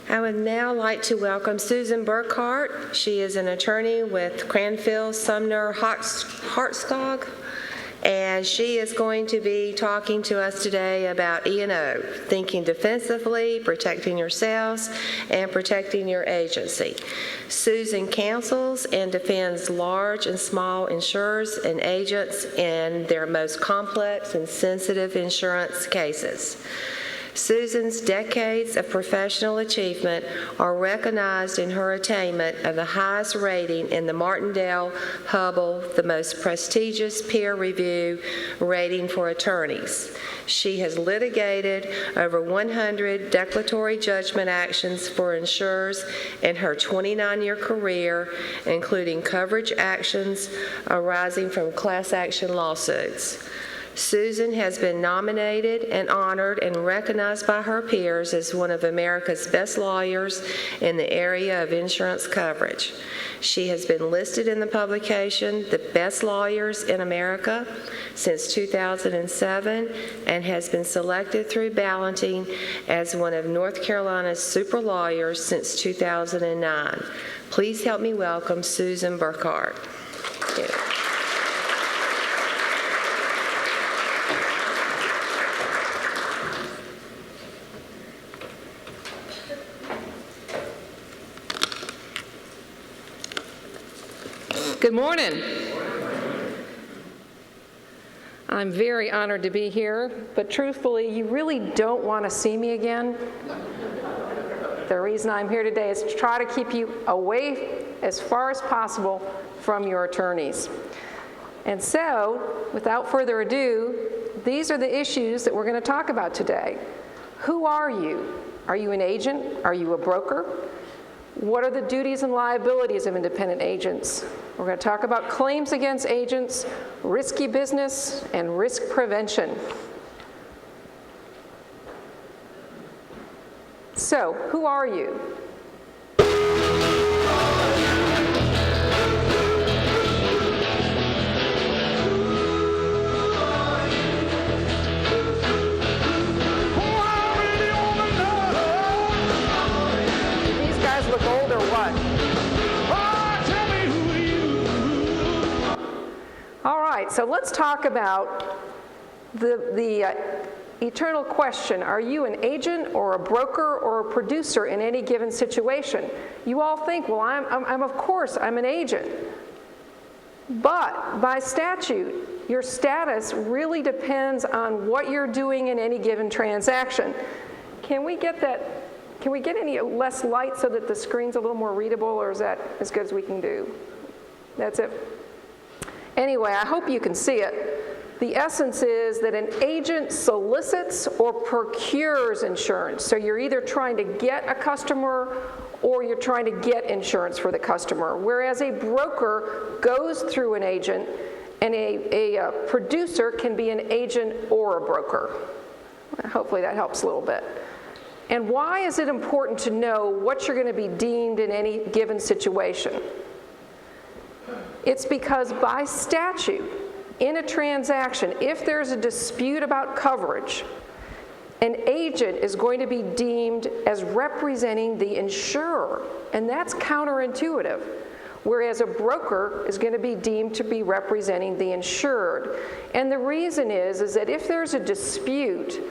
I would now like to welcome Susan Burkhart. She is an attorney with Cranfield, Sumner, Hartskog, and she is going to be talking to us today about E&O, thinking defensively, protecting yourselves, and protecting your agency. Susan counsels and defends large and small insurers and agents in their most complex and sensitive insurance cases. Susan's decades of professional achievement are recognized in her attainment of the highest rating in the Martindale-Hubbell, the most prestigious peer review rating for attorneys. She has litigated over 100 declaratory judgment actions for insurers in her 29-year career, including coverage actions arising from class action lawsuits. Susan has been nominated and honored and recognized by her peers as one of America's best lawyers in the area of insurance coverage. She has been listed in the publication The Best Lawyers in America since 2007 and has been selected through balloting as one of North Carolina's super lawyers since 2009. Please help me welcome Susan Burkhart. Thank you. Good morning. I'm very honored to be here, but truthfully, you really don't want to see me again. The reason I'm here today is to try to keep you away as far as possible from your attorneys. And so, without further ado, these are the issues that we're going to talk about today. Who are you? Are you an agent? Are you a broker? What are the duties and liabilities of independent agents? We're going to talk about claims against agents, risky business, and risk prevention. So, who are you? These guys look old or what? All right, so let's talk about the eternal question. Are you an agent or a broker or a producer in any given situation? You all think, well, I'm of course, I'm an agent. But by statute, your status really depends on what you're doing in any given transaction. Can we get any less light so that the screen's a little more readable, or is that as good as we can do? That's it. Anyway, I hope you can see it. The essence is that an agent solicits or procures insurance. So you're either trying to get a customer or you're trying to get insurance for the customer. Whereas a broker goes through an agent, and a producer can be an agent or a broker. Hopefully that helps a little bit. And why is it important to know what you're going to be deemed in any given situation? It's because by statute, in a transaction, if there's a dispute about coverage, an agent is going to be deemed as representing the insurer, and that's counterintuitive, whereas a broker is going to be deemed to be representing the insured. And the reason is that if there's a dispute,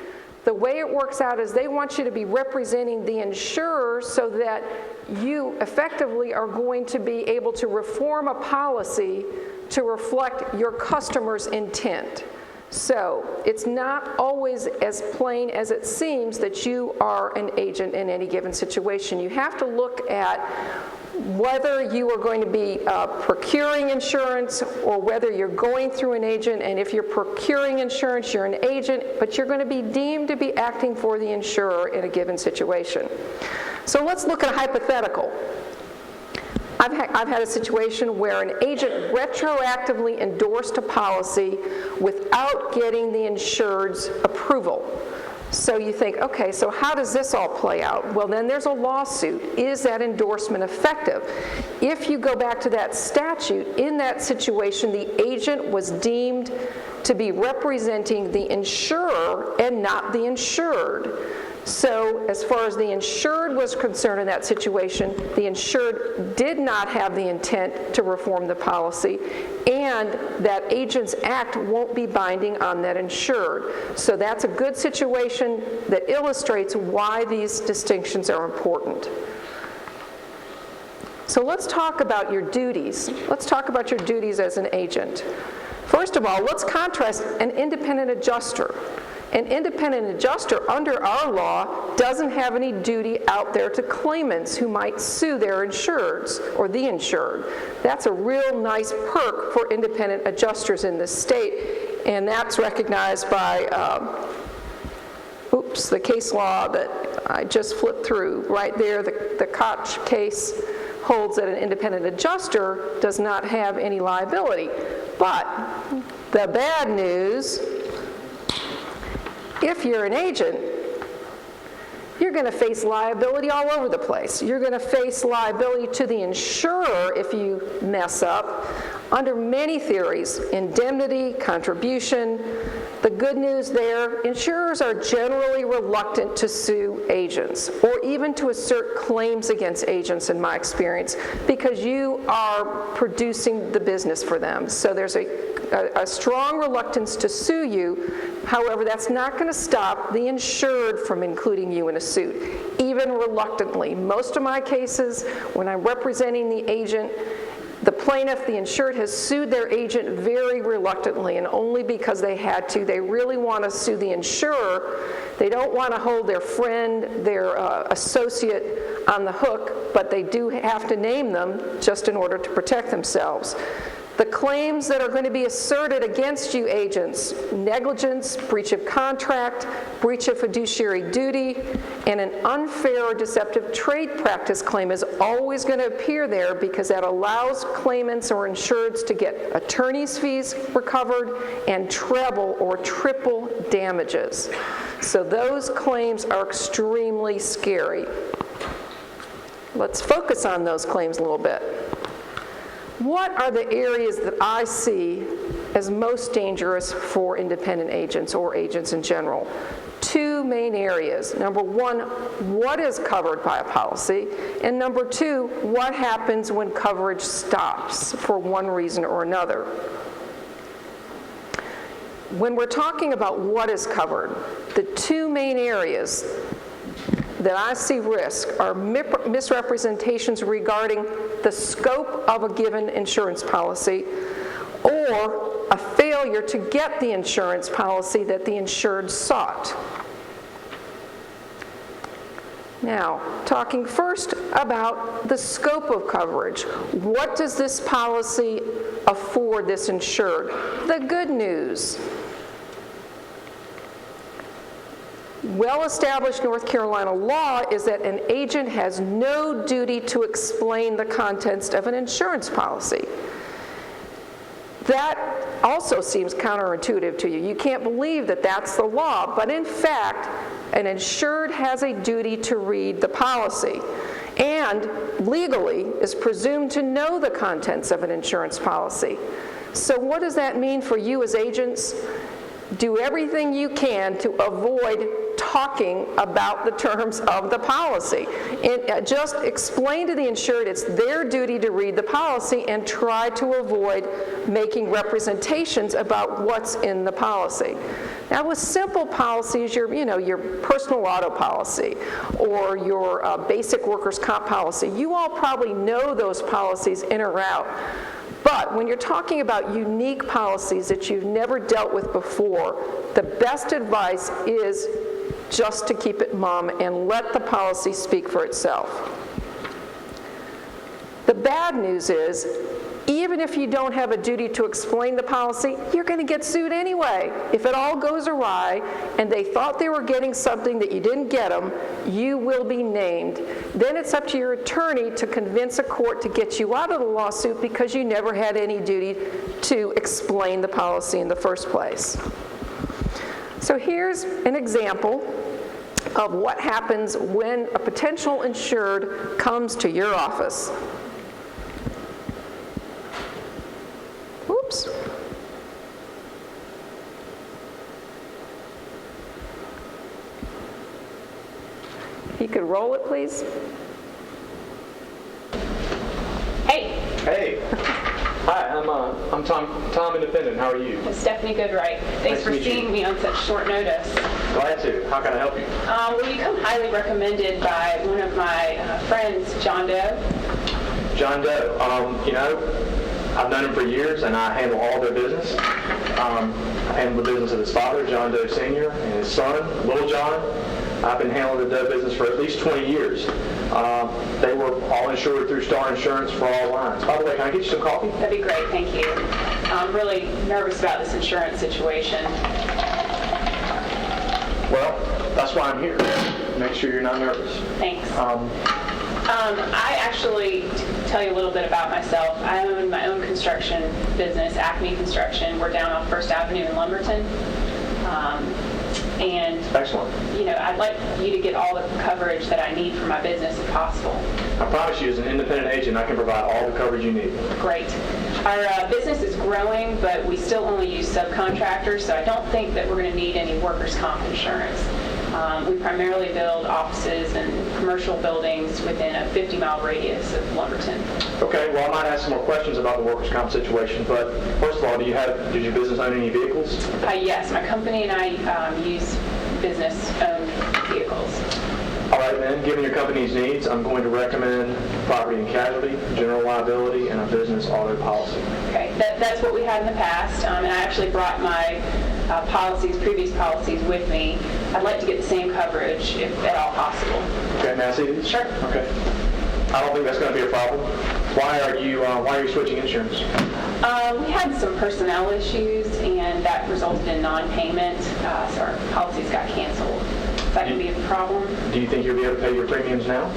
the way it works out is they want you to be representing the insurer so that you effectively are going to be able to reform a policy to reflect your customer's intent. So it's not always as plain as it seems that you are an agent in any given situation. You have to look at whether you are going to be procuring insurance or whether you're going through an agent, and if you're procuring insurance, you're an agent, but you're going to be deemed to be acting for the insurer in a given situation. So let's look at a hypothetical. I've had a situation where an agent retroactively endorsed a policy without getting the insured's approval. So you think, okay, so how does this all play out? Well, then there's a lawsuit. Is that endorsement effective? If you go back to that statute, in that situation, the agent was deemed to be representing the insurer and not the insured. So as far as the insured was concerned in that situation, the insured did not have the intent to reform the policy, and that Agents Act won't be binding on that insured. So that's a good situation that illustrates why these distinctions are important. So let's talk about your duties. Let's talk about your duties as an agent. First of all, let's contrast an independent adjuster. An independent adjuster under our law doesn't have any duty out there to claimants who might sue their insureds or the insured. That's a real nice perk for independent adjusters in this state, and that's recognized by the case law that I just flipped through right there. The Koch case holds that an independent adjuster does not have any liability. But the bad news, if you're an agent, you're going to face liability all over the place. You're going to face liability to the insurer if you mess up under many theories: indemnity, contribution. The good news there, insurers are generally reluctant to sue agents or even to assert claims against agents, in my experience, because you are producing the business for them. So there's a strong reluctance to sue you. However, that's not going to stop the insured from including you in a suit, even reluctantly. Most of my cases, when I'm representing the agent, the plaintiff, the insured, has sued their agent very reluctantly, and only because they had to. They really want to sue the insurer. They don't want to hold their friend, their associate on the hook, but they do have to name them just in order to protect themselves. The claims that are going to be asserted against you agents: negligence, breach of contract, breach of fiduciary duty, and an unfair or deceptive trade practice claim is always going to appear there, because that allows claimants or insureds to get attorney's fees recovered and treble or triple damages. So those claims are extremely scary. Let's focus on those claims a little bit. What are the areas that I see as most dangerous for independent agents or agents in general? Two main areas. Number one, what is covered by a policy? And number two, what happens when coverage stops for one reason or another? When we're talking about what is covered, the two main areas that I see risk are misrepresentations regarding the scope of a given insurance policy, or a failure to get the insurance policy that the insured sought. Now, talking first about the scope of coverage. What does this policy afford this insured? The good news: well-established North Carolina law is that an agent has no duty to explain the contents of an insurance policy. That also seems counterintuitive to you. You can't believe that that's the law, but in fact, an insured has a duty to read the policy and legally is presumed to know the contents of an insurance policy. So what does that mean for you as agents? Do everything you can to avoid talking about the terms of the policy. And just explain to the insured it's their duty to read the policy, and try to avoid making representations about what's in the policy. Now, with simple policies, your personal auto policy or your basic workers' comp policy, you all probably know those policies in or out. But when you're talking about unique policies that you've never dealt with before, the best advice is just to keep it mum and let the policy speak for itself. The bad news is, even if you don't have a duty to explain the policy, you're going to get sued anyway. If it all goes awry and they thought they were getting something that you didn't get them, you will be named. Then it's up to your attorney to convince a court to get you out of the lawsuit because you never had any duty to explain the policy in the first place. So here's an example of what happens when a potential insured comes to your office. Oops. If you could roll it, please. Hey, Hey. Hi, I'm Tom Independent. How are you? I'm Stephanie Goodright. Thanks Nice for to meet you. seeing me on such short notice. Glad to. How can I help you? Well, you come highly recommended by one of my friends, John Doe. John Doe. I've known him for years, and I handle all their business. I handle the business of his father, John Doe Sr., and his son, Little John. I've been handling the Doe business for at least 20 years. They were all insured through Star Insurance for all lines. By the way, can I get you some coffee? That'd be great, thank you. I'm really nervous about this insurance situation. Well, that's why I'm here. Make sure you're not nervous. Thanks. I actually, to tell you a little bit about myself, I own my own construction business, Acme Construction. We're down off First Avenue in Lumberton. And Excellent. I'd like you to get all the coverage that I need for my business if possible. I promise you, as an independent agent, I can provide all the coverage you need. Great. Our business is growing, but we still only use subcontractors, so I don't think that we're going to need any workers' comp insurance. We primarily build offices and commercial buildings within a 50-mile radius of Lumberton. Okay, well, I might ask some more questions about the workers' comp situation, but first of all, did your business own any vehicles? Yes, my company and I use business-owned vehicles. All right, then, given your company's needs, I'm going to recommend property and casualty, general liability, and a business auto policy. Okay, that's what we had in the past, and I actually brought my previous policies with me. I'd like to get the same coverage if at all possible. Okay, may I see these? Sure. Okay. I don't think that's going to be a problem. Why are you switching insurance? We had some personnel issues, and that resulted in non-payment, so our policies got canceled. Is that going to be a problem? Do you think you'll be able to pay your premiums now?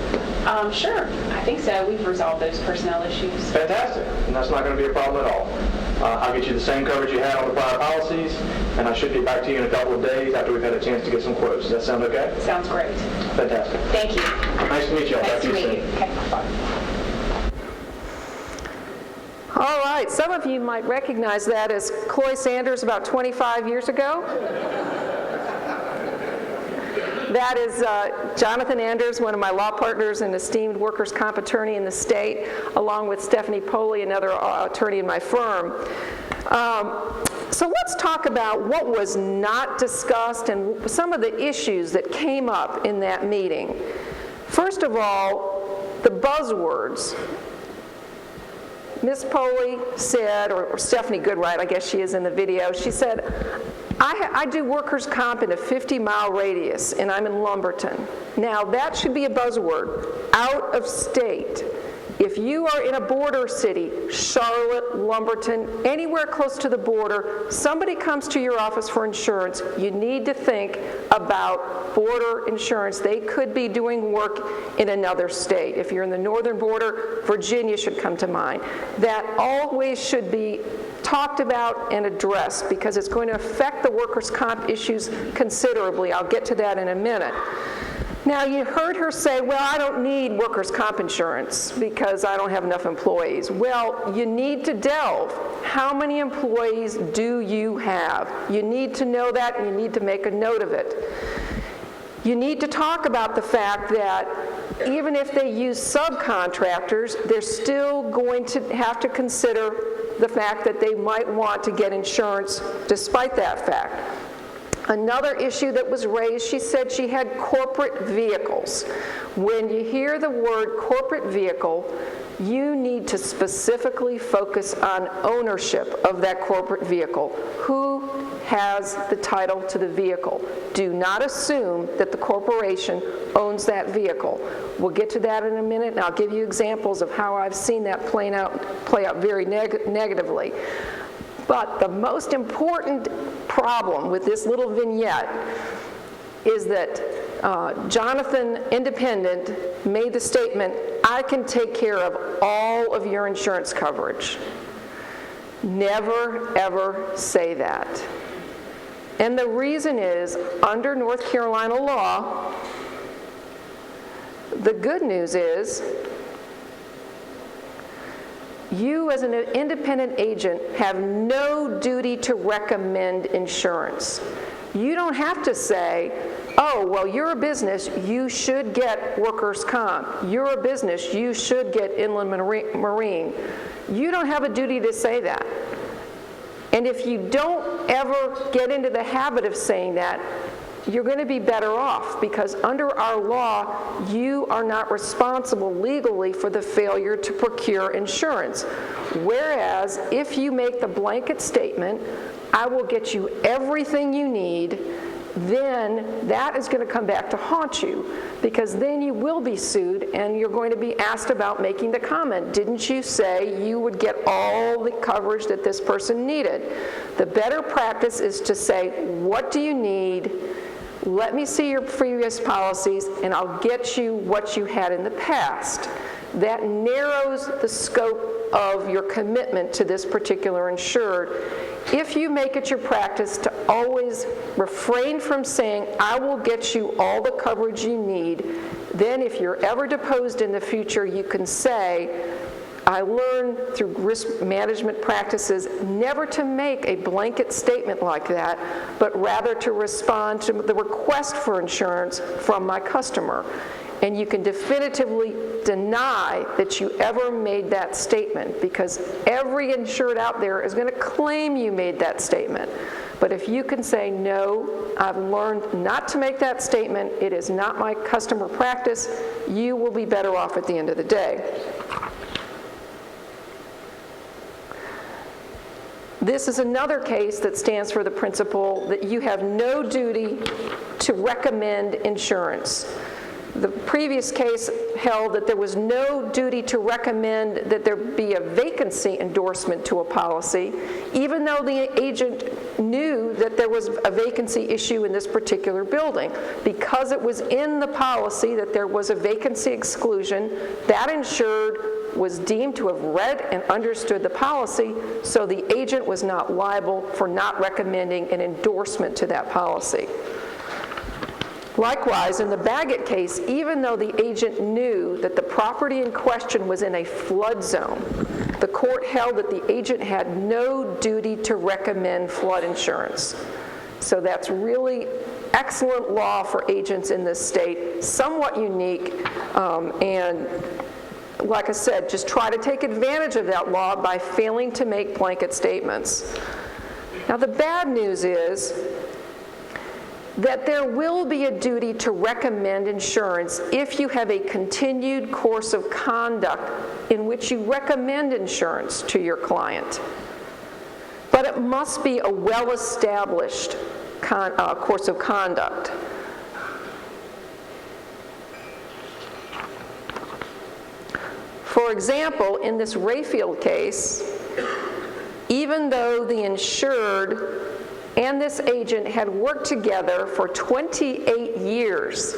Sure. I think so. We've resolved those personnel issues. Fantastic. And that's not going to be a problem at all. I'll get you the same coverage you had on the prior policies, and I should get back to you in a couple of days after we've had a chance to get some quotes. Does that sound okay? Sounds great. Fantastic. Thank you. Nice to meet you. I'll talk Nice to to you meet soon. you. Okay, bye. All right, some of you might recognize that as Cloy Sanders about 25 years ago. That is Jonathan Anders, one of my law partners and esteemed workers' comp attorney in the state, along with Stephanie Poley, another attorney in my firm. So let's talk about what was not discussed and some of the issues that came up in that meeting. First of all, the buzzwords. Ms. Poley said, or Stephanie Goodright, I guess she is in the video, she said, I do workers' comp in a 50-mile radius, and I'm in Lumberton. Now, that should be a buzzword. Out of state. If you are in a border city, Charlotte, Lumberton, anywhere close to the border, somebody comes to your office for insurance, you need to think about border insurance. They could be doing work in another state. If you're in the northern border, Virginia should come to mind. That always should be talked about and addressed because it's going to affect the workers' comp issues considerably. I'll get to that in a minute. Now, you heard her say, well, I don't need workers' comp insurance because I don't have enough employees. Well, you need to delve. How many employees do you have? You need to know that, and you need to make a note of it. You need to talk about the fact that even if they use subcontractors, they're still going to have to consider the fact that they might want to get insurance despite that fact. Another issue that was raised, she said she had corporate vehicles. When you hear the word corporate vehicle, you need to specifically focus on ownership of that corporate vehicle. Who has the title to the vehicle? Do not assume that the corporation owns that vehicle. We'll get to that in a minute, and I'll give you examples of how I've seen that play out very negatively. But the most important problem with this little vignette is that Jonathan, independent, made the statement, I can take care of all of your insurance coverage. Never, ever say that. And the reason is, under North Carolina law, the good news is, you as an independent agent have no duty to recommend insurance. You don't have to say, oh, oh, well, you're a business, you should get workers' comp. You're a business, you should get inland marine. You don't have a duty to say that. And if you don't ever get into the habit of saying that, you're going to be better off, because under our law, you are not responsible legally for the failure to procure insurance. Whereas if you make the blanket statement, I will get you everything you need, then that is going to come back to haunt you, because then you will be sued and you're going to be asked about making the comment, didn't you say you would get all the coverage that this person needed? The better practice is to say, what do you need? Let me see your previous policies and I'll get you what you had in the past. That narrows the scope of your commitment to this particular insured. If you make it your practice to always refrain from saying, I will get you all the coverage you need, then if you're ever deposed in the future, you can say, I learned through risk management practices never to make a blanket statement like that, but rather to respond to the request for insurance from my customer. And you can definitively deny that you ever made that statement, because every insured out there is going to claim you made that statement. But if you can say, no, I've learned not to make that statement, it is not my customer practice, you will be better off at the end of the day. This is another case that stands for the principle that you have no duty to recommend insurance. The previous case held that there was no duty to recommend that there be a vacancy endorsement to a policy, even though the agent knew that there was a vacancy issue in this particular building. Because it was in the policy that there was a vacancy exclusion, that insured was deemed to have read and understood the policy, so the agent was not liable for not recommending an endorsement to that policy. Likewise, in the Baggett case, even though the agent knew that the property in question was in a flood zone, the court held that the agent had no duty to recommend flood insurance. So that's really excellent law for agents in this state, somewhat unique, and like I said, just try to take advantage of that law by failing to make blanket statements. Now, the bad news is that there will be a duty to recommend insurance if you have a continued course of conduct in which you recommend insurance to your client. But it must be a well-established course of conduct. For example, in this Rayfield case, even though the insured and this agent had worked together for 28 years,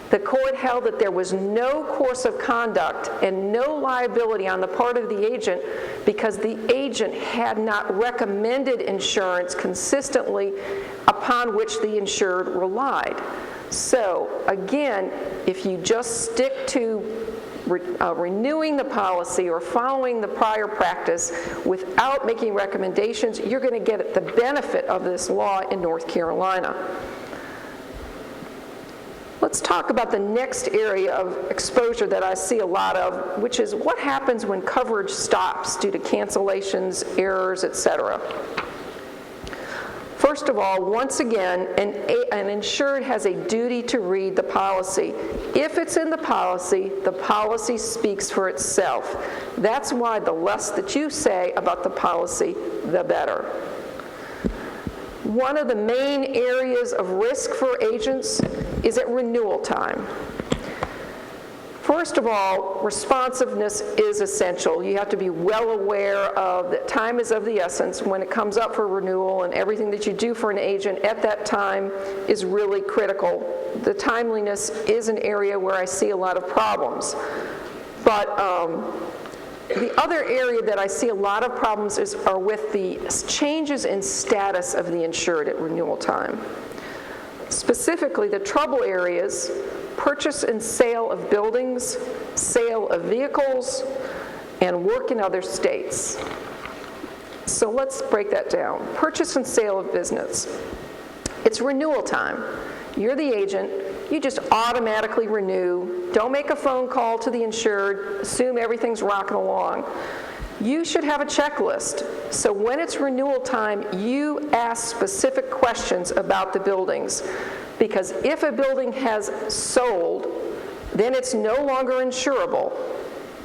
the court held that there was no course of conduct and no liability on the part of the agent because the agent had not recommended insurance consistently upon which the insured relied. So, again, if you just stick to renewing the policy or following the prior practice without making recommendations, you're going to get the benefit of this law in North Carolina. Let's talk about the next area of exposure that I see a lot of, which is what happens when coverage stops due to cancellations, errors, etc. First of all, once again, an insured has a duty to read the policy. If it's in the policy speaks for itself. That's why the less that you say about the policy, the better. One of the main areas of risk for agents is at renewal time. First of all, responsiveness is essential. You have to be well aware of that time is of the essence when it comes up for renewal, and everything that you do for an agent at that time is really critical. The timeliness is an area where I see a lot of problems. But the other area that I see a lot of problems are with the changes in status of the insured at renewal time. Specifically, the trouble areas: purchase and sale of buildings, sale of vehicles, and work in other states. So let's break that down. Purchase and sale of business. It's renewal time. you're the agent, you just automatically renew. Don't make a phone call to the insured, assume everything's rocking along. You should have a checklist. So when it's renewal time, you ask specific questions about the buildings. Because if a building has sold, then it's no longer insurable.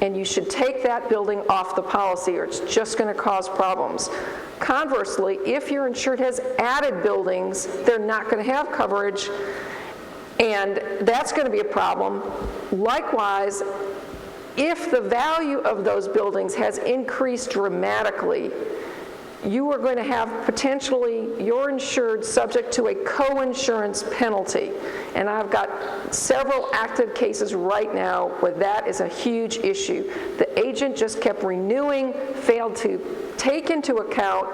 And you should take that building off the policy or it's just going to cause problems. Conversely, if your insured has added buildings, they're not going to have coverage, and that's going to be a problem. Likewise, if the value of those buildings has increased dramatically, you are going to have potentially your insured subject to a co-insurance penalty. And I've got several active cases right now where that is a huge issue. The agent just kept renewing, failed to take into account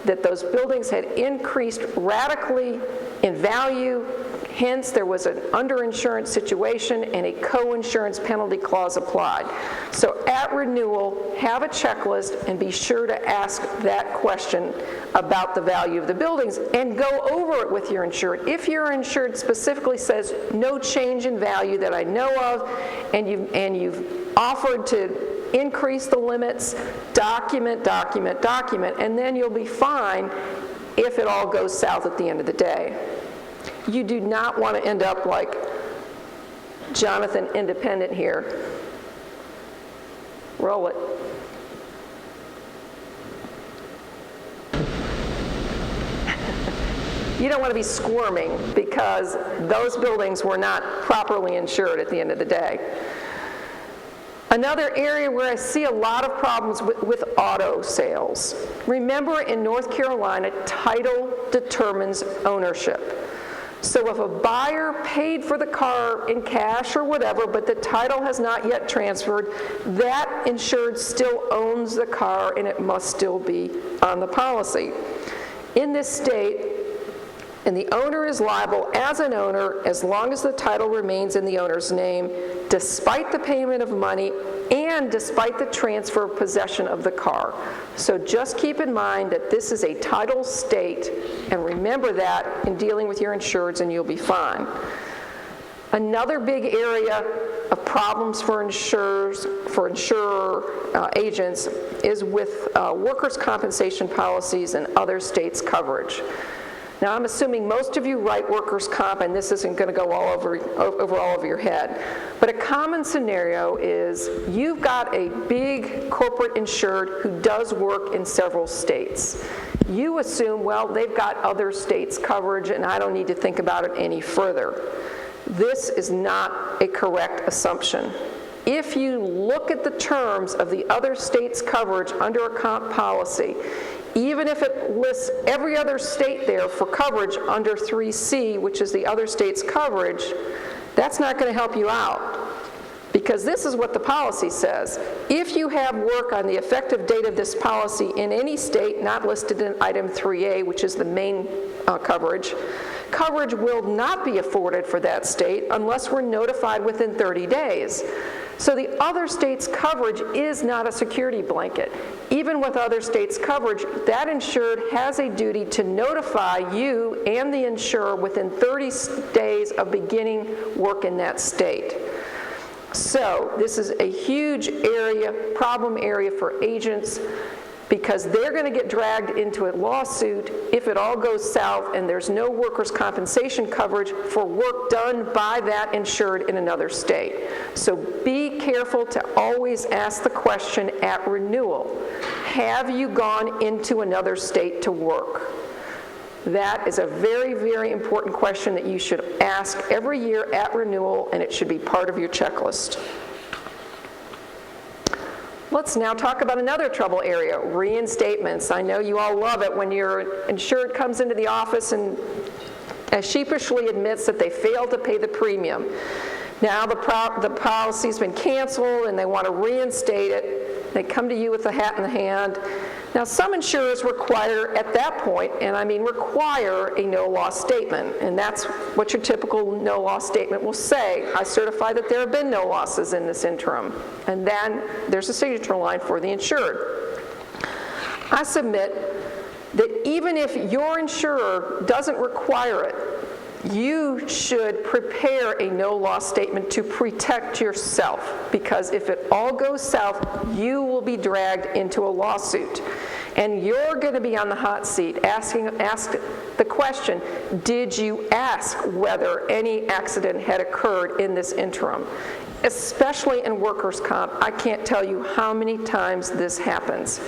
that those buildings had increased radically in value. Hence, there was an underinsurance situation and a co-insurance penalty clause applied. So at renewal, have a checklist and be sure to ask that question about the value of the buildings and go over it with your insured. If your insured specifically says no change in value that I know of, and you've offered to increase the limits, document, and then you'll be fine if it all goes south at the end of the day. You do not want to end up like Jonathan Independent here. Roll it. You don't want to be squirming because those buildings were not properly insured at the end of the day. Another area where I see a lot of problems with auto sales. Remember, in North Carolina, title determines ownership. So if a buyer paid for the car in cash or whatever, but the title has not yet transferred, that insured still owns the car and it must still be on the policy. In this state, and the owner is liable as an owner as long as the title remains in the owner's name, despite the payment of money and despite the transfer of possession of the car. So just keep in mind that this is a title state, and remember that in dealing with your insureds, and you'll be fine. Another big area of problems for insurer agents is with workers' compensation policies and other states' coverage. Now, I'm assuming most of you write workers' comp, and this isn't going to go all over your head. But a common scenario is you've got a big corporate insured who does work in several states. You assume, well, they've got other states' coverage, and I don't need to think about it any further. This is not a correct assumption. If you look at the terms of the other state's coverage under a comp policy, even if it lists every other state there for coverage under 3C, which is the other state's coverage, that's not going to help you out. Because this is what the policy says. If you have work on the effective date of this policy in any state not listed in item 3A, which is the main coverage will not be afforded for that state unless we're notified within 30 days. So the other state's coverage is not a security blanket. Even with other states' coverage, that insured has a duty to notify you and the insurer within 30 days of beginning work in that state. So this is a huge problem area for agents, because they're going to get dragged into a lawsuit if it all goes south and there's no workers' compensation coverage for work done by that insured in another state. So be careful to always ask the question at renewal, have you gone into another state to work? That is a very, very important question that you should ask every year at renewal, and it should be part of your checklist. Let's now talk about another trouble area, reinstatements. I know you all love it when your insured comes into the office and sheepishly admits that they failed to pay the premium. Now the policy's been canceled and they want to reinstate it. They come to you with a hat in the hand. Now, some insurers require, at that point, and I mean require, a no-loss statement. And that's what your typical no-loss statement will say. I certify that there have been no losses in this interim. And then there's a signature line for the insured. I submit that even if your insurer doesn't require it, you should prepare a no-loss statement to protect yourself, because if it all goes south, you will be dragged into a lawsuit. And you're going to be on the hot seat ask the question, did you ask whether any accident had occurred in this interim? Especially in workers' comp, I can't tell you how many times this happens.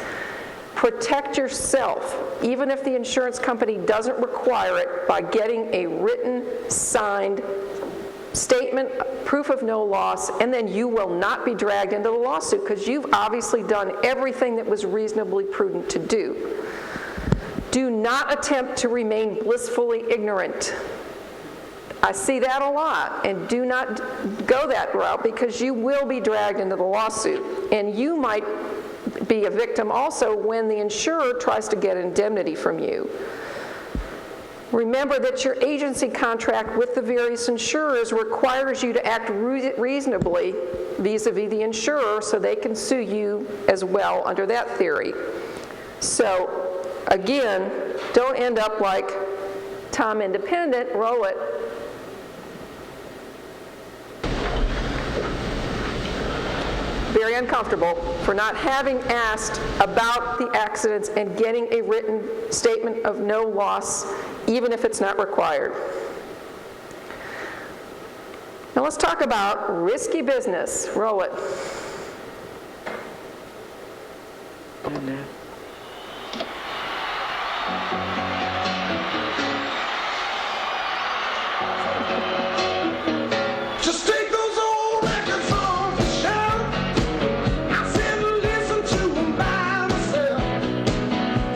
Protect yourself, even if the insurance company doesn't require it, by getting a written, signed statement, proof of no loss, and then you will not be dragged into the lawsuit because you've obviously done everything that was reasonably prudent to do. Do not attempt to remain blissfully ignorant. I see that a lot, and do not go that route because you will be dragged into the lawsuit, and you might be a victim also when the insurer tries to get indemnity from you. Remember that your agency contract with the various insurers requires you to act reasonably vis-a-vis the insurer so they can sue you as well under that theory. So, again, don't end up like Tom Independent, roll it. Very uncomfortable for not having asked about the accidents and getting a written statement of no loss, even if it's not required. Now let's talk about risky business. Roll it. Just take those old records off the shelf. I said listen to them by myself.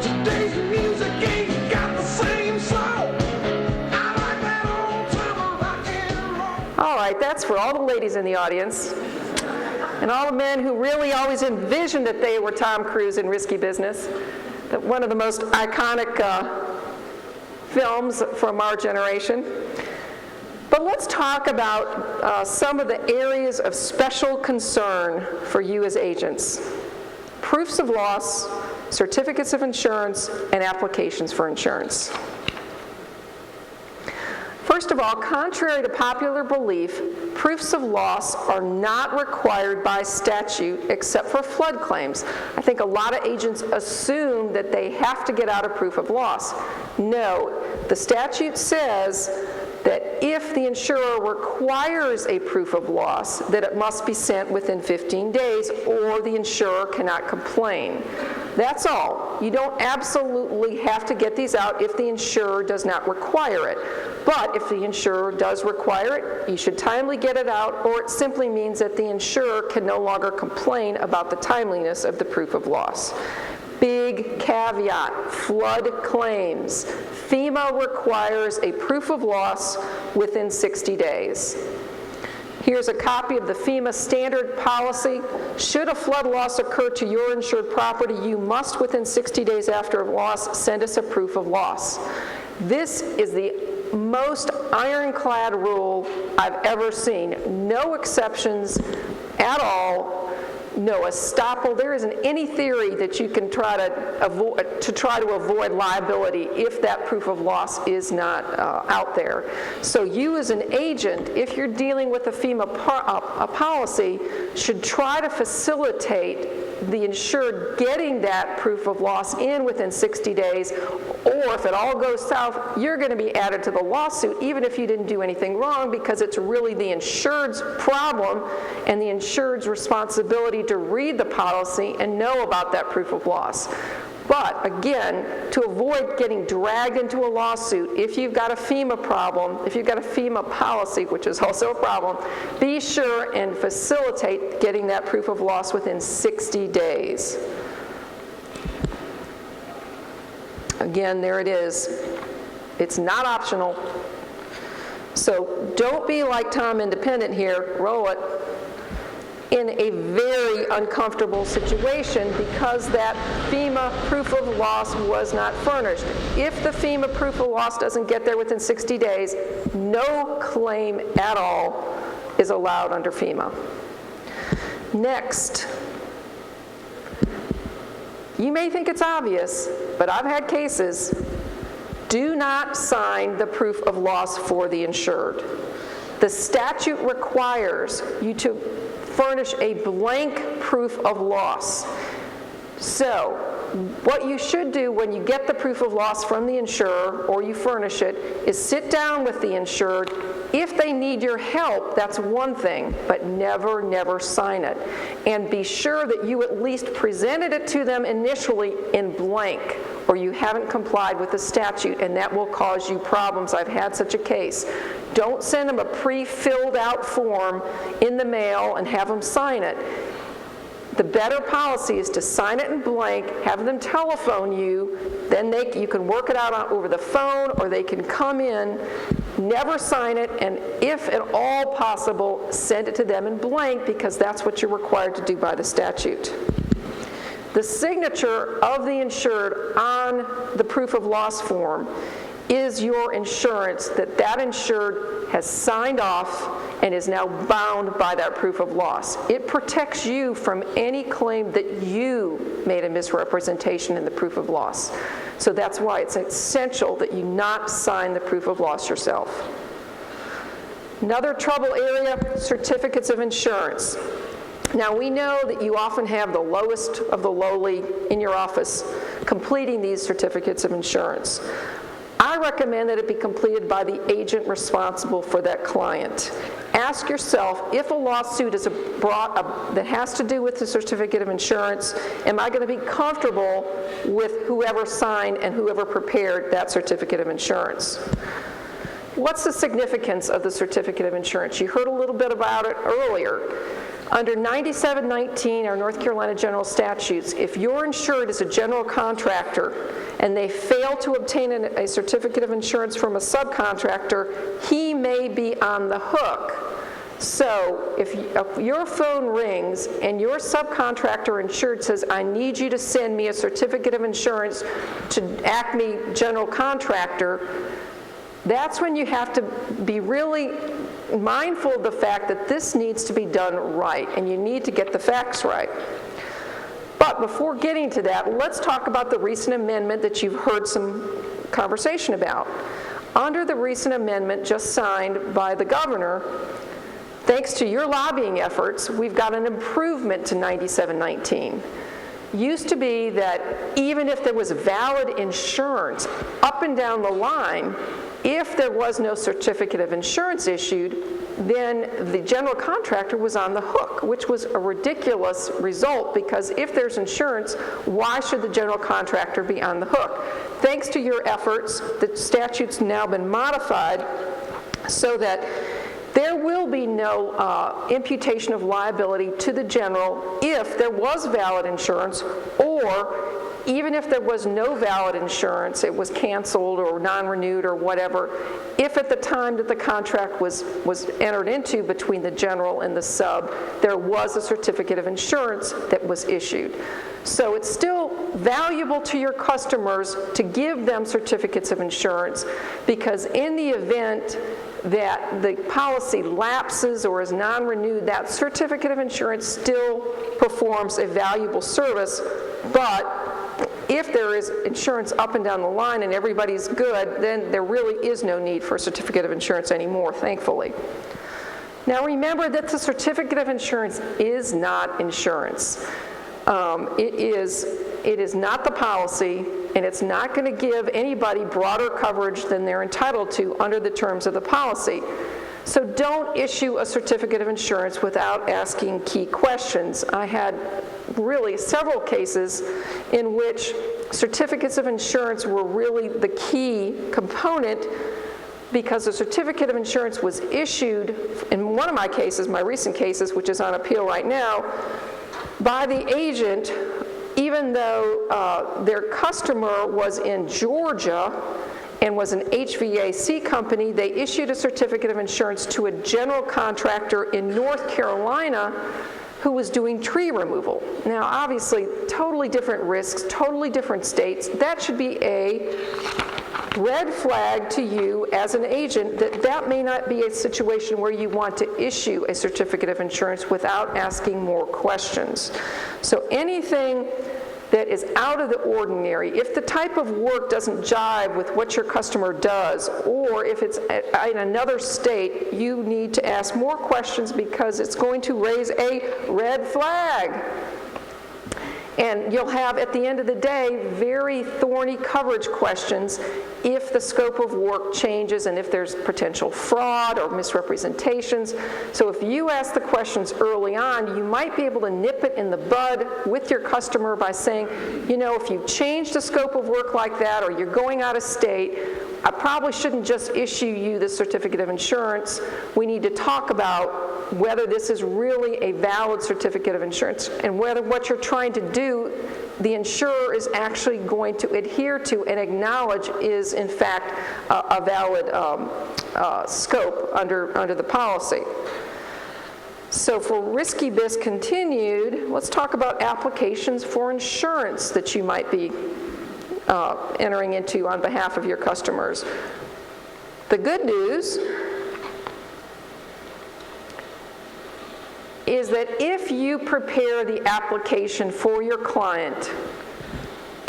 Today's music ain't got the same soul. I like that old time rock and roll. All right, that's for all the ladies in the audience and all the men who really always envisioned that they were Tom Cruise in Risky Business, that one of the most iconic films from our generation. But let's talk about some of the areas of special concern for you as agents. Proofs of loss, certificates of insurance, and applications for insurance. First of all, contrary to popular belief, proofs of loss are not required by statute except for flood claims. I think a lot of agents assume that they have to get out a proof of loss. No, the statute says that if the insurer requires a proof of loss, that it must be sent within 15 days or the insurer cannot complain. That's all. You don't absolutely have to get these out if the insurer does not require it. But if the insurer does require it, you should timely get it out, or it simply means that the insurer can no longer complain about the timeliness of the proof of loss. Big caveat, flood claims. FEMA requires a proof of loss within 60 days. Here's a copy of the FEMA standard policy. Should a flood loss occur to your insured property, you must, within 60 days after a loss, send us a proof of loss. This is the most ironclad rule I've ever seen. No exceptions at all. No estoppel. There isn't any theory that you can try to avoid liability if that proof of loss is not out there. So you as an agent, if you're dealing with a FEMA policy, should try to facilitate the insured getting that proof of loss in within 60 days, or if it all goes south, you're going to be added to the lawsuit even if you didn't do anything wrong, because it's really the insured's problem and the insured's responsibility to read the policy and know about that proof of loss. But again, to avoid getting dragged into a lawsuit, if you've got a FEMA problem, if you've got a FEMA policy, which is also a problem, be sure and facilitate getting that proof of loss within 60 days. Again, there it is. It's not optional. So don't be like Tom Independent here, roll it, in a very uncomfortable situation because that FEMA proof of loss was not furnished. If the FEMA proof of loss doesn't get there within 60 days, no claim at all is allowed under FEMA. Next, you may think it's obvious, but I've had cases do not sign the proof of loss for the insured. The statute requires you to furnish a blank proof of loss. So, what you should do when you get the proof of loss from the insurer or you furnish it is sit down with the insured. If they need your help, that's one thing, but never sign it. And be sure that you at least presented it to them initially in blank, or you haven't complied with the statute, and that will cause you problems. I've had such a case. Don't send them a pre-filled out form in the mail and have them sign it. The better policy is to sign it in blank, have them telephone you, then you can work it out over the phone, or they can come in, never sign it, and if at all possible, send it to them in blank, because that's what you're required to do by the statute. The signature of the insured on the proof of loss form is your insurance that that insured has signed off and is now bound by that proof of loss. It protects you from any claim that you made a misrepresentation in the proof of loss. So that's why it's essential that you not sign the proof of loss yourself. Another trouble area, certificates of insurance. Now, we know that you often have the lowest of the lowly in your office completing these certificates of insurance. I recommend that it be completed by the agent responsible for that client. Ask yourself, if a lawsuit is brought that has to do with the certificate of insurance, am I going to be comfortable with whoever signed and whoever prepared that certificate of insurance? What's the significance of the certificate of insurance? You heard a little bit about it earlier. Under 9719, our North Carolina general statutes, if you're insured as a general contractor and they fail to obtain a certificate of insurance from a subcontractor, he may be on the hook. So if your phone rings and your subcontractor insured says, I need you to send me a certificate of insurance to Acme General Contractor, that's when you have to be really mindful of the fact that this needs to be done right, and you need to get the facts right. But before getting to that, let's talk about the recent amendment that you've heard some conversation about. Under the recent amendment just signed by the governor, thanks to your lobbying efforts, we've got an improvement to 9719. Used to be that even if there was valid insurance up and down the line, if there was no certificate of insurance issued, then the general contractor was on the hook, which was a ridiculous result, because if there's insurance, why should the general contractor be on the hook? Thanks to your efforts, the statute's now been modified so that there will be no imputation of liability to the general if there was valid insurance, or even if there was no valid insurance, it was canceled or non-renewed or whatever, if at the time that the contract was entered into between the general and the sub, there was a certificate of insurance that was issued. So it's still valuable to your customers to give them certificates of insurance, because in the event that the policy lapses or is non-renewed, that certificate of insurance still performs a valuable service. But if there is insurance up and down the line and everybody's good, then there really is no need for a certificate of insurance anymore, thankfully. Now remember that the certificate of insurance is not insurance. It is not the policy, and it's not going to give anybody broader coverage than they're entitled to under the terms of the policy. So don't issue a certificate of insurance without asking key questions. I had really several cases in which certificates of insurance were really the key component, because the certificate of insurance was issued, in one of my cases, my recent cases, which is on appeal right now, by the agent, even though their customer was in Georgia and was an HVAC company. They issued a certificate of insurance to a general contractor in North Carolina who was doing tree removal. Now, obviously, totally different risks, totally different states. That should be a red flag to you as an agent that may not be a situation where you want to issue a certificate of insurance without asking more questions. So anything that is out of the ordinary, if the type of work doesn't jive with what your customer does, or if it's in another state, you need to ask more questions because it's going to raise a red flag. And you'll have, at the end of the day, very thorny coverage questions if the scope of work changes and if there's potential fraud or misrepresentations. So if you ask the questions early on, you might be able to nip it in the bud with your customer by saying, you know, if you've changed the scope of work like that or you're going out of state, I probably shouldn't just issue you the certificate of insurance. We need to talk about whether this is really a valid certificate of insurance and whether what you're trying to do, the insurer is actually going to adhere to and acknowledge is in fact a valid scope under the policy. So for risky biz continued, let's talk about applications for insurance that you might be entering into on behalf of your customers. The good news is that if you prepare the application for your client,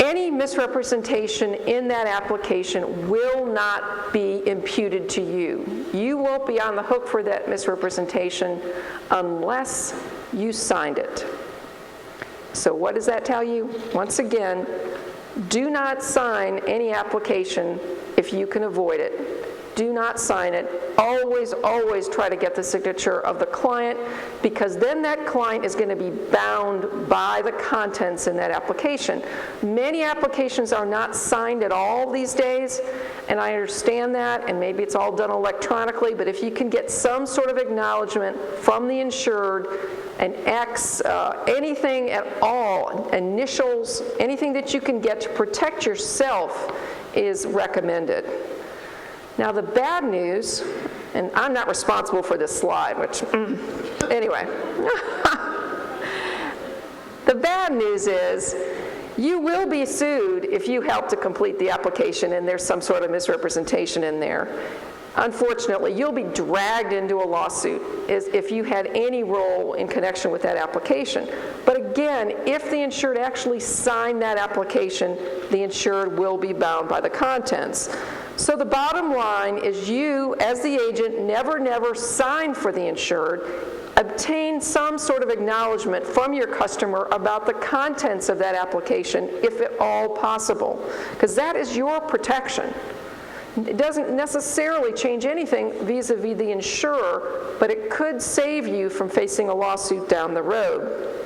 any misrepresentation in that application will not be imputed to you. You won't be on the hook for that misrepresentation unless you signed it. So what does that tell you? Once again, do not sign any application if you can avoid it. Do not sign it. Always, always try to get the signature of the client, because then that client is going to be bound by the contents in that application. Many applications are not signed at all these days, and I understand that, and maybe it's all done electronically, but if you can get some sort of acknowledgement from the insured, an X, anything at all, initials, anything that you can get to protect yourself is recommended. Now the bad news, and I'm not responsible for this slide, which, anyway. The bad news is you will be sued if you help to complete the application and there's some sort of misrepresentation in there. Unfortunately, you'll be dragged into a lawsuit if you had any role in connection with that application. But again, if the insured actually signed that application, the insured will be bound by the contents. So the bottom line is you, as the agent, never sign for the insured. Obtain some sort of acknowledgement from your customer about the contents of that application, if at all possible, because that is your protection. It doesn't necessarily change anything vis-a-vis the insurer, but it could save you from facing a lawsuit down the road.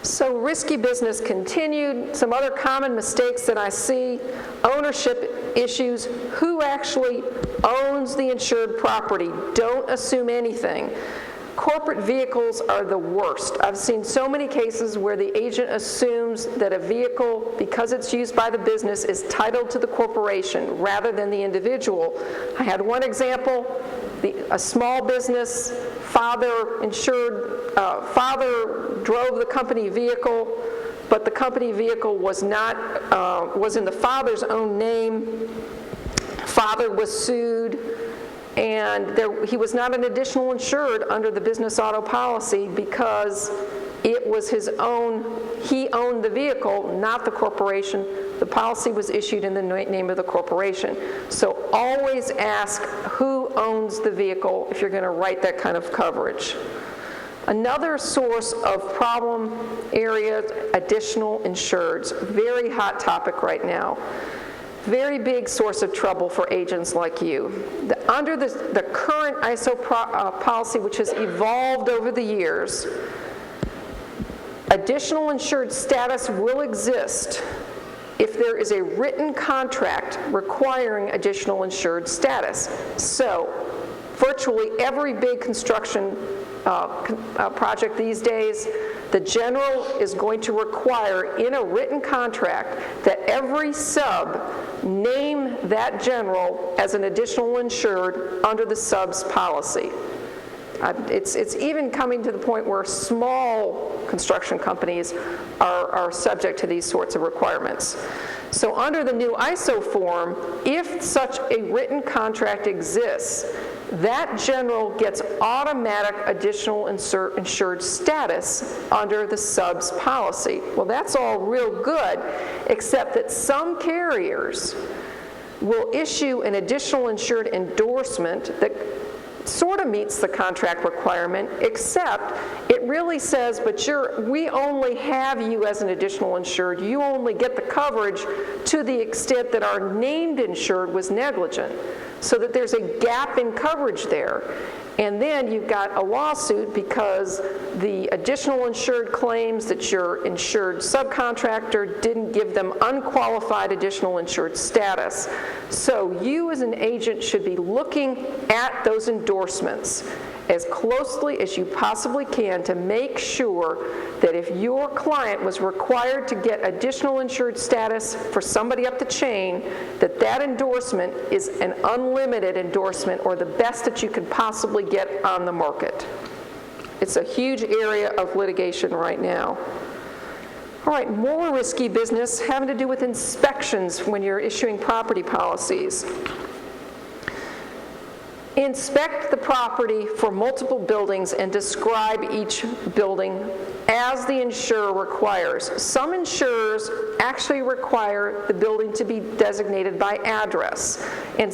So risky business continued. Some other common mistakes that I see: ownership issues. Who actually owns the insured property? Don't assume anything. Corporate vehicles are the worst. I've seen so many cases where the agent assumes that a vehicle, because it's used by the business, is titled to the corporation rather than the individual. I had one example. A small business, father drove the company vehicle, but the company vehicle was in the father's own name. Father was sued, and he was not an additional insured under the business auto policy because it was his own. He owned the vehicle, not the corporation. The policy was issued in the name of the corporation. So always ask who owns the vehicle if you're going to write that kind of coverage. Another source of problem area, additional insureds. Very hot topic right now. Very big source of trouble for agents like you. Under the current ISO policy, which has evolved over the years, additional insured status will exist if there is a written contract requiring additional insured status. So virtually every big construction project these days, the general is going to require in a written contract that every sub name that general as an additional insured under the sub's policy. It's even coming to the point where small construction companies are subject to these sorts of requirements. So under the new ISO form, if such a written contract exists, that general gets automatic additional insured status under the subs policy. Well, that's all real good, except that some carriers will issue an additional insured endorsement that sort of meets the contract requirement, except it really says, but we only have you as an additional insured. You only get the coverage to the extent that our named insured was negligent, so that there's a gap in coverage there. And then you've got a lawsuit because the additional insured claims that your insured subcontractor didn't give them unqualified additional insured status. So you as an agent should be looking at those endorsements as closely as you possibly can to make sure that if your client was required to get additional insured status for somebody up the chain, that that endorsement is an unlimited endorsement or the best that you can possibly get on the market. It's a huge area of litigation right now. All right, more risky business having to do with inspections when you're issuing property policies. Inspect the property for multiple buildings and describe each building as the insurer requires. Some insurers actually require the building to be designated by address, and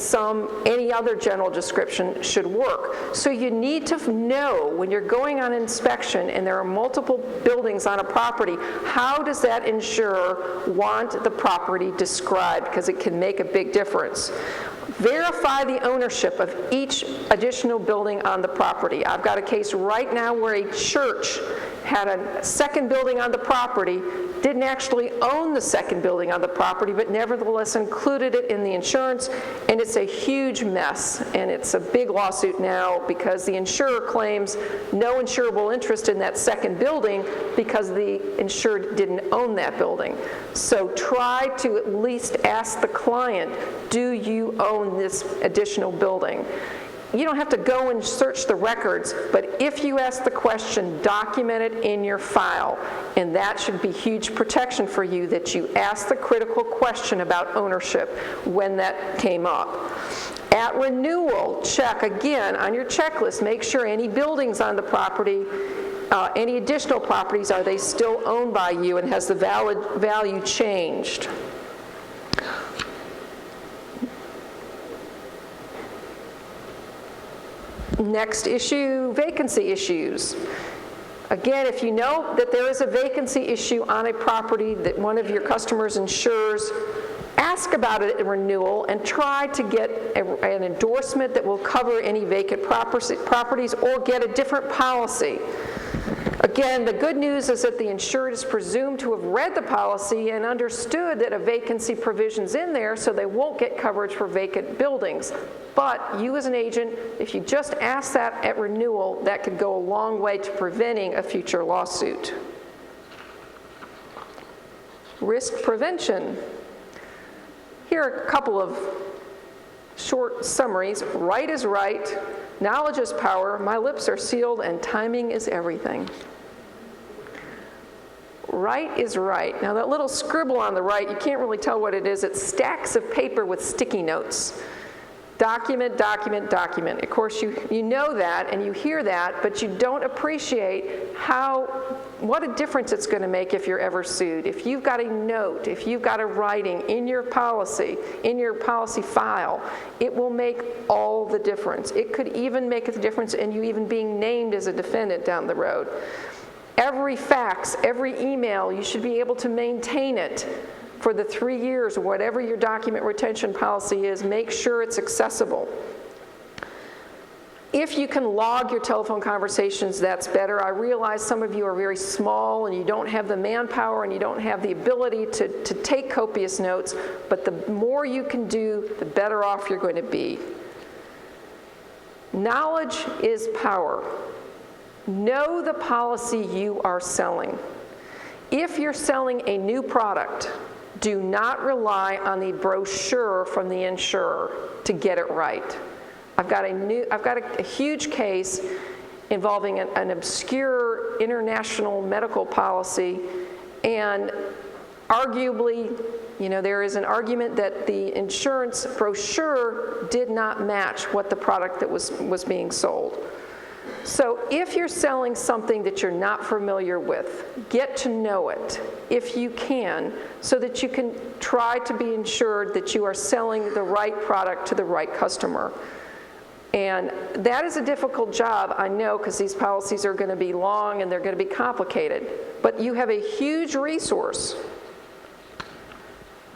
any other general description should work. So you need to know when you're going on inspection and there are multiple buildings on a property, how does that insurer want the property described, because it can make a big difference. Verify the ownership of each additional building on the property. I've got a case right now where a church had a second building on the property, didn't actually own the second building on the property, but nevertheless included it in the insurance, and it's a huge mess, and it's a big lawsuit now because the insurer claims no insurable interest in that second building because the insured didn't own that building. So try to at least ask the client, do you own this additional building? You don't have to go and search the records, but if you ask the question, document it in your file, and that should be huge protection for you that you ask the critical question about ownership when that came up. At renewal, check again on your checklist, make sure any buildings on the property, any additional properties, are they still owned by you and has the value changed? Next issue, vacancy issues. Again, if you know that there is a vacancy issue on a property that one of your customers insures, ask about it at renewal and try to get an endorsement that will cover any vacant properties or get a different policy. Again, the good news is that the insured is presumed to have read the policy and understood that a vacancy provision's in there, so they won't get coverage for vacant buildings. But you as an agent, if you just ask that at renewal, that could go a long way to preventing a future lawsuit. Risk prevention. Here are a couple of short summaries. Right is right, knowledge is power, my lips are sealed, and timing is everything. Right is right. Now that little scribble on the right, you can't really tell what it is. It's stacks of paper with sticky notes. Document, document, document. Of course, you know that and you hear that, but you don't appreciate what a difference it's going to make if you're ever sued. If you've got a note, if you've got a writing in your policy file, it will make all the difference. It could even make a difference in you even being named as a defendant down the road. Every fax, every email, you should be able to maintain it for the 3 years, or whatever your document retention policy is. Make sure it's accessible. If you can log your telephone conversations, that's better. I realize some of you are very small and you don't have the manpower and you don't have the ability to take copious notes, but the more you can do, the better off you're going to be. Knowledge is power. Know the policy you are selling. If you're selling a new product, do not rely on the brochure from the insurer to get it right. I've got a huge case involving an obscure international medical policy, and arguably You know, there is an argument that the insurance brochure did not match what the product that was being sold. So if you're selling something that you're not familiar with, get to know it if you can, so that you can try to be ensured that you are selling the right product to the right customer. And that is a difficult job, I know, because these policies are going to be long and they're going to be complicated. But you have a huge resource,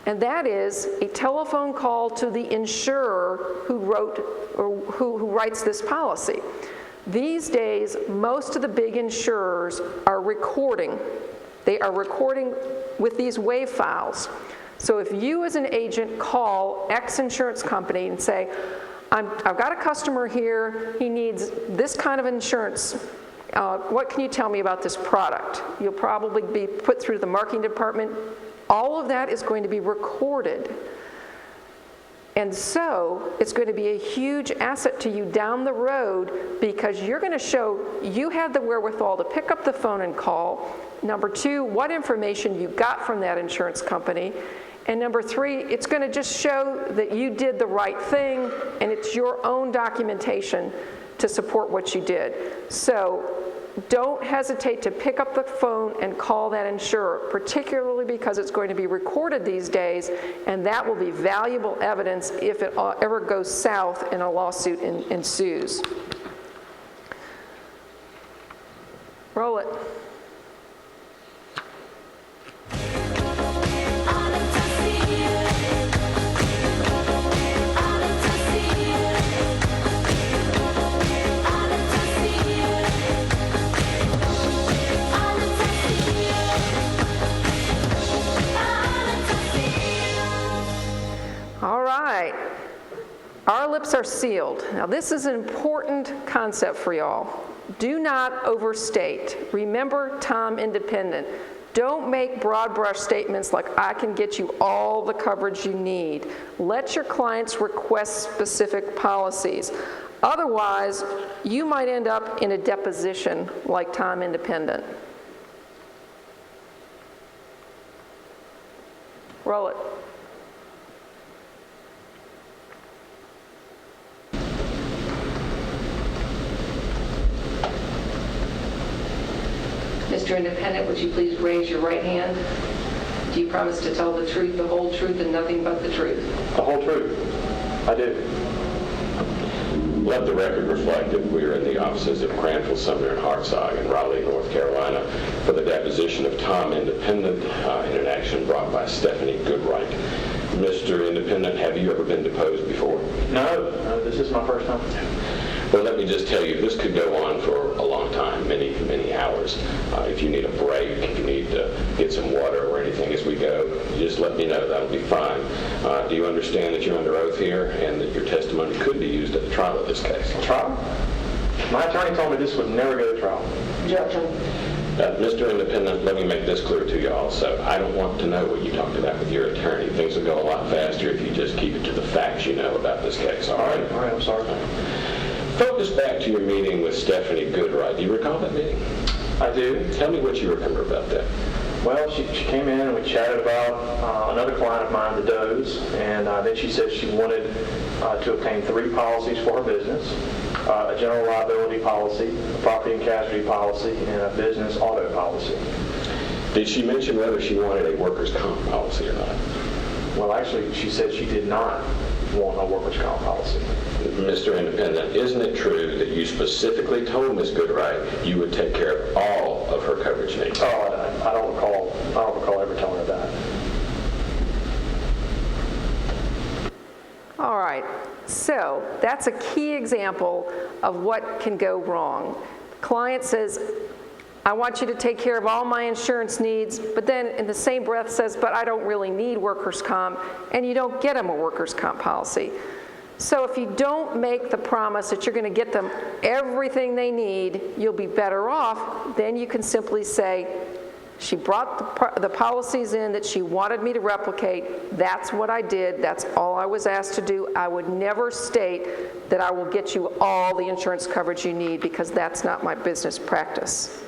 and that is a telephone call to the insurer who writes this policy. These days, most of the big insurers are recording. They are recording with these WAV files. So if you as an agent call X insurance company and say, I've got a customer here, he needs this kind of insurance, what can you tell me about this product? You'll probably be put through the marketing department. All of that is going to be recorded. And so it's going to be a huge asset to you down the road, because you're going to show you had the wherewithal to pick up the phone and call. Number two, what information you got from that insurance company. And number three, it's going to just show that you did the right thing, and it's your own documentation to support what you did. So don't hesitate to pick up the phone and call that insurer, particularly because it's going to be recorded these days, and that will be valuable evidence if it ever goes south and a lawsuit ensues. Roll it. All right, our lips are sealed. Now this is an important concept for y'all. Do not overstate. Remember, Tom Independent. Don't make broad brush statements like, I can get you all the coverage you need. Let your clients request specific policies. Otherwise, you might end up in a deposition like Tom Independent. Roll it. Mr. Independent, would you please raise your right hand? Do you promise to tell the truth, the whole truth, and nothing but the truth? The whole truth. I do. Let the record reflect that we are in the offices of Cranfield, Sumner, and Hartsog in Raleigh, North Carolina, for the deposition of Tom Independent in an action brought by Stephanie Goodright. Mr. Independent, have you ever been deposed before? No, this is my first time. Well, let me just tell you, this could go on for a long time, many, many hours. If you need a break, if you need to get some water or anything as we go, just let me know. That'll be fine. Do you understand that you're under oath here and that your testimony could be used at the trial of this case? Trial? My attorney told me this would never go to trial. Objection. Mr. Independent, let me make this clear to you also. I don't want to know what you talked about with your attorney. Things will go a lot faster if you just keep it to the facts you know about this case, all right? All right, I'm sorry. Focus back to your meeting with Stephanie Goodright. Do you recall that meeting? I do. Tell me what you remember about that. Well, she came in and we chatted about another client of mine, the Does, and then she said she wanted to obtain 3 policies for her business, a general liability policy, a property and casualty policy, and a business auto policy. Did she mention whether she wanted a workers' comp policy or not? Well, actually, she said she did not want a workers' comp policy. Mr. Independent, isn't it true that you specifically told Ms. Goodright you would take care of all of her coverage needs? Oh, I don't recall ever telling her that. All right, so that's a key example of what can go wrong. Client says, I want you to take care of all my insurance needs, but then in the same breath says, but I don't really need workers' comp, and you don't get them a workers' comp policy. So if you don't make the promise that you're going to get them everything they need, you'll be better off. Then you can simply say, she brought the policies in that she wanted me to replicate. That's what I did. That's all I was asked to do. I would never state that I will get you all the insurance coverage you need, because that's not my business practice.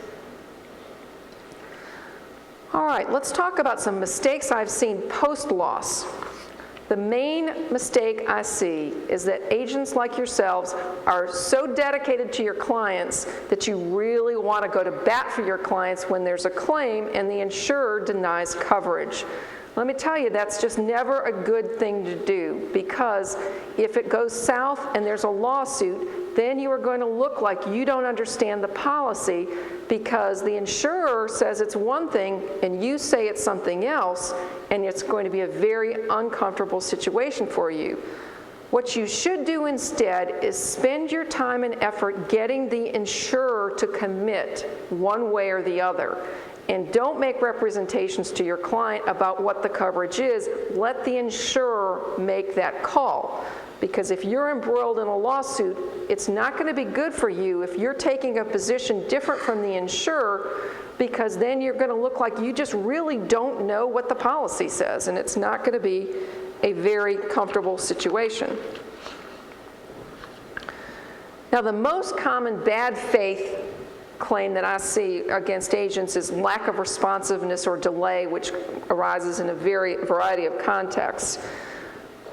All right. right, let's talk about some mistakes I've seen post-loss. The main mistake I see is that agents like yourselves are so dedicated to your clients that you really want to go to bat for your clients when there's a claim and the insurer denies coverage. Let me tell you, that's just never a good thing to do, because if it goes south and there's a lawsuit, then you are going to look like you don't understand the policy, because the insurer says it's one thing and you say it's something else, and it's going to be a very uncomfortable situation for you. What you should do instead is spend your time and effort getting the insurer to commit one way or the other. And don't make representations to your client about what the coverage is. Let the insurer make that call. Because if you're embroiled in a lawsuit, it's not going to be good for you if you're taking a position different from the insurer, because then you're going to look like you just really don't know what the policy says, and it's not going to be a very comfortable situation. Now, the most common bad faith claim that I see against agents is lack of responsiveness or delay, which arises in a variety of contexts.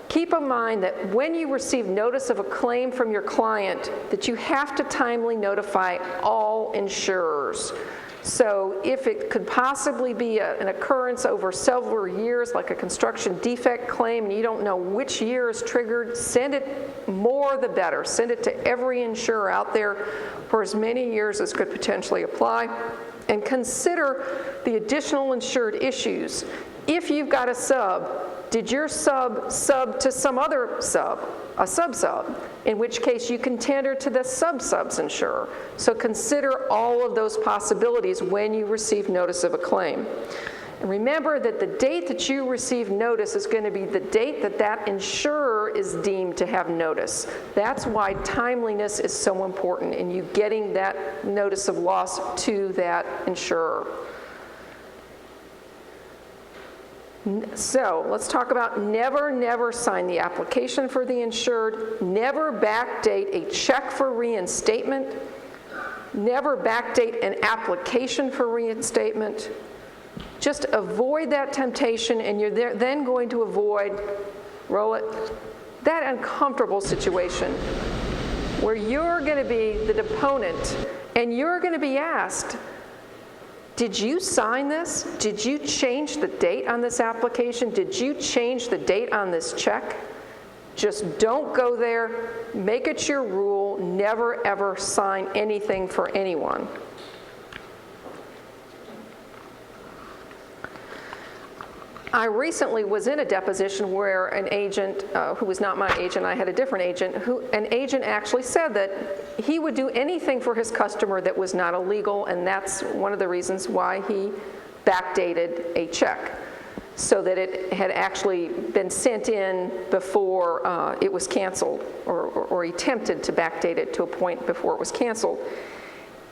Keep in mind that when you receive notice of a claim from your client, that you have to timely notify all insurers. So if it could possibly be an occurrence over several years, like a construction defect claim, and you don't know which year is triggered, send it, more the better. Send it to every insurer out there for as many years as could potentially apply. And consider the additional insured issues. If you've got a sub, did your sub to some other sub, a sub-sub, in which case you can tender to the sub-sub's insurer. So consider all of those possibilities when you receive notice of a claim. And remember that the date that you receive notice is going to be the date that that insurer is deemed to have notice. That's why timeliness is so important in you getting that notice of loss to that insurer. So let's talk about never sign the application for the insured, never backdate a check for reinstatement, never backdate an application for reinstatement. Just avoid that temptation, and you're then going to avoid, roll it, that uncomfortable situation where you're going to be the deponent and you're going to be asked, did you sign this? Did you change the date on this application? Did you change the date on this check? Just don't go there. Make it your rule. Never, ever sign anything for anyone. I recently was in a deposition where an agent, who was not my agent, I had a different agent, an agent actually said that he would do anything for his customer that was not illegal, and that's one of the reasons why he backdated a check, so that it had actually been sent in before it was canceled, or he attempted to backdate it to a point before it was canceled.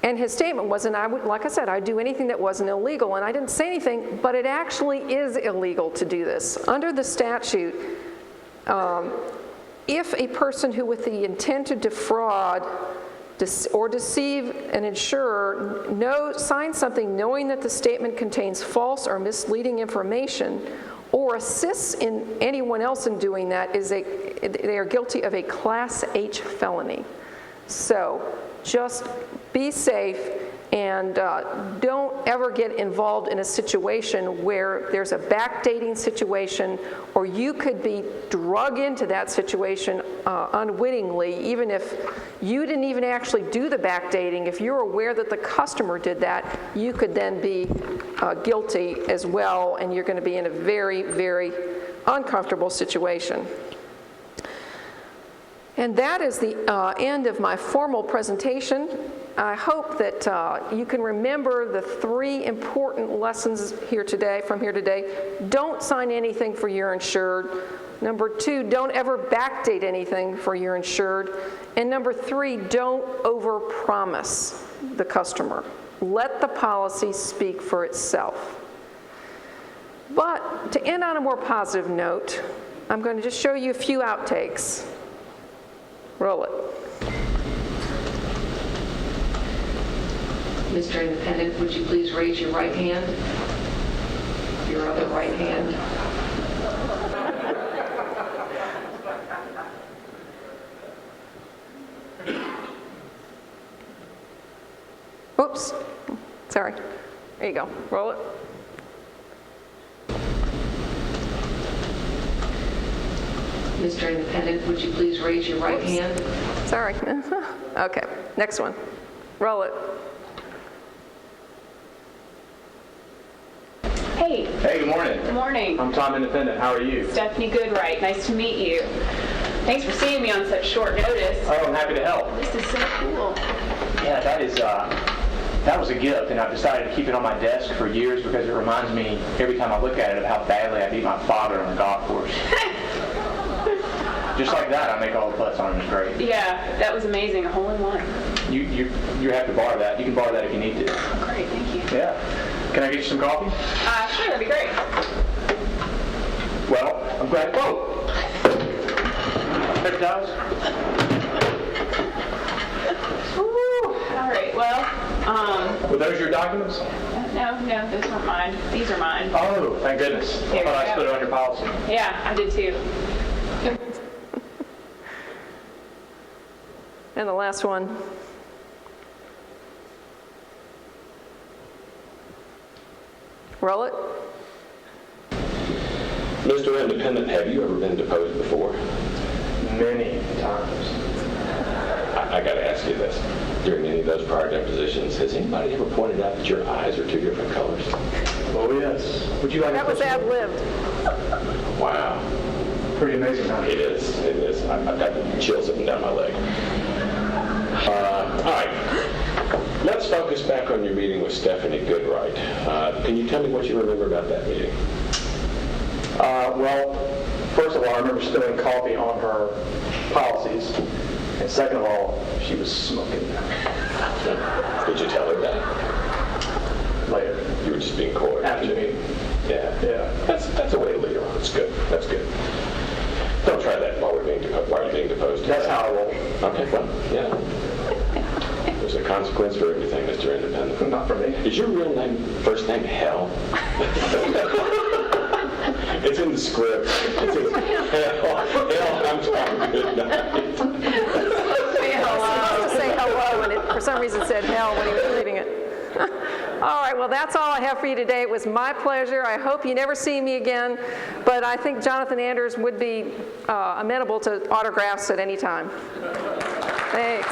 And his statement was, and like I said, I'd do anything that wasn't illegal, and I didn't say anything, but it actually is illegal to do this. Under the statute, if a person who with the intent to defraud or deceive an insurer signs something knowing that the statement contains false or misleading information, or assists in anyone else in doing that, they are guilty of a Class H felony. So just be safe, and don't ever get involved in a situation where there's a backdating situation, or you could be drug into that situation unwittingly, even if you didn't even actually do the backdating. If you're aware that the customer did that, you could then be guilty as well, and you're going to be in a very, very uncomfortable situation. And that is the end of my formal presentation. I hope that you can remember the 3 important lessons from here today. Don't sign anything for your insured. Number 2, don't ever backdate anything for your insured. And number 3, don't overpromise the customer. Let the policy speak for itself. But to end on a more positive note, I'm going to just show you a few outtakes. Roll it. Mr. Independent, would you please raise your right hand? your other right hand. Oops, sorry. There you go, roll it. Mr. Independent, would you please raise your right hand? Sorry. Okay, next one. Roll it. Hey, Hey, good morning. good morning. I'm Tom Independent. How are you? Stephanie Goodright, nice to meet you. Thanks for seeing me on such short notice. Oh, I'm happy to help. This is so cool. Yeah, that was a gift, and I've decided to keep it on my desk for years because it reminds me every time I look at it of how badly I beat my father on the golf course. Just like that, I make all the putts on it. It's great. Yeah, that was amazing, a hole-in-one. You have to borrow that. You can borrow that if you need to. Oh, great, thank you. Yeah. Can I get you some coffee? Sure, that'd be great. Well, I'm glad. Whoa! Paper towels? All right, well, Were those your documents? no, those weren't mine. These are mine. Oh, thank goodness. I Here thought we I go. split it on your policy. Yeah, I did too. And the last one. Roll it. Mr. Independent, have you ever been deposed before? Many times. I got to ask you this. During any of those prior depositions, has anybody ever pointed out that your eyes are two different colors? Oh, yes. Would you like That to was put some- ad-libbed. Wow. Pretty amazing, huh? It is. It is. I've got chills up and down my leg. All right. Let's focus back on your meeting with Stephanie Goodright. Can you tell me what you remember about that meeting? Well, first of all, I remember spilling coffee on her policies. And second of all, she was smoking. Did you tell her that? Later. You were just being coy. After the meeting. Yeah. Yeah. That's a way to lead her on. That's good. That's good. Don't try that while you're being deposed. That's how I roll. Okay, well, yeah. There's a consequence for everything, Mr. Independent. Not for me. Is your real name, first name, Hell? It's in the script. It says, Hell, I'm talking good night. Supposed to say hello, and it, for some reason, said hell when he was reading it. All right, well, that's all I have for you today. It was my pleasure. I hope you never see me again, but I think Jonathan Anders would be amenable to autographs at any time. Thanks.